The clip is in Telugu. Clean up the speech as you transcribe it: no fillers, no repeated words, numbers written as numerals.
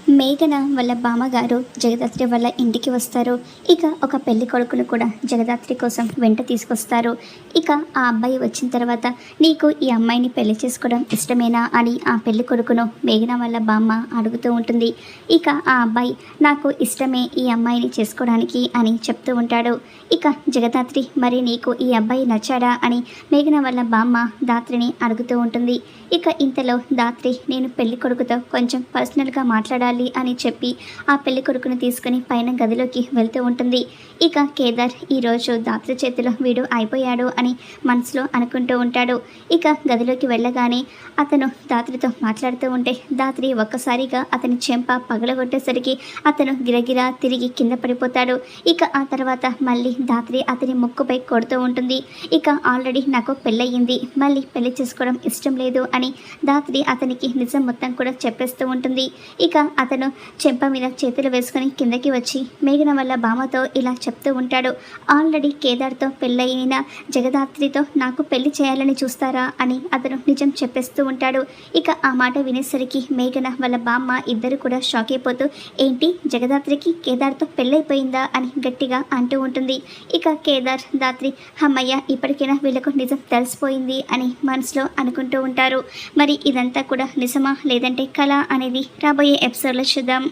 మేఘన వాళ్ళ బామ్మగారు జగదాత్రి వాళ్ళ ఇంటికి వస్తారు. ఇక ఒక పెళ్లి కొడుకును కూడా జగదాత్రి కోసం వెంట తీసుకొస్తారు. ఇక ఆ అబ్బాయి వచ్చిన తర్వాత నీకు ఈ అమ్మాయిని పెళ్లి చేసుకోవడం ఇష్టమేనా అని ఆ పెళ్లి కొడుకును మేఘన వాళ్ళ బామ్మ అడుగుతూ ఉంటుంది. ఇక ఆ అబ్బాయి నాకు ఇష్టమే ఈ అమ్మాయిని చేసుకోవడానికి అని చెప్తూ ఉంటాడు. ఇక జగదాత్రి మరి నీకు ఈ అబ్బాయి నచ్చాడా అని మేఘన వాళ్ళ బామ్మ దాత్రిని అడుగుతూ ఉంటుంది. ఇక ఇంతలో దాత్రి నేను పెళ్లి కొడుకుతో కొంచెం పర్సనల్గా మాట్లాడాలి అని చెప్పి ఆ పెళ్లి కొడుకుని తీసుకుని పైన గదిలోకి వెళ్తూ ఉంటుంది. ఇక కేదార్ ఈరోజు దాత్రి చేతిలో వీడు అయిపోయాడు అని మనసులో అనుకుంటూ ఉంటాడు. ఇక గదిలోకి వెళ్ళగానే అతను దాత్రితో మాట్లాడుతూ ఉంటే దాత్రి ఒక్కసారిగా అతని చెంప పగలగొట్టేసరికి అతను గిరగిరా తిరిగి కింద పడిపోతాడు. ఇక ఆ తర్వాత మళ్ళీ దాత్రి అతని ముక్కుపై కొడుతూ ఉంటుంది. ఇక ఆల్రెడీ నాకు పెళ్ళయింది, మళ్ళీ పెళ్లి చేసుకోవడం ఇష్టం లేదు అని దాత్రి అతనికి నిజం మొత్తం కూడా చెప్పేస్తూ ఉంటుంది. ఇక అతను చెంప మీద చేతులు వేసుకుని కిందకి వచ్చి మేఘన వల్ల బామ్మతో ఇలా చెప్తూ ఉంటాడు. ఆల్రెడీ కేదార్తో పెళ్ళయిన జగదాత్రితో నాకు పెళ్లి చేయాలని చూస్తారా అని అతను నిజం చెప్పేస్తూ ఉంటాడు. ఇక ఆ మాట వినేసరికి మేఘన వాళ్ళ బామ్మ ఇద్దరు కూడా షాక్ అయిపోతూ ఏంటి జగదాత్రికి కేదార్తో పెళ్ళైపోయిందా అని గట్టిగా అంటూ ఉంటుంది. ఇక కేదార్ దాత్రి అమ్మయ్య ఇప్పటికైనా వీళ్ళకు నిజం తెలిసిపోయింది అని మనసులో అనుకుంటూ ఉంటారు. మరి ఇదంతా కూడా నిజమా లేదంటే కళ అనేది రాబోయే ఎపిసోడ్లో చూద్దాం.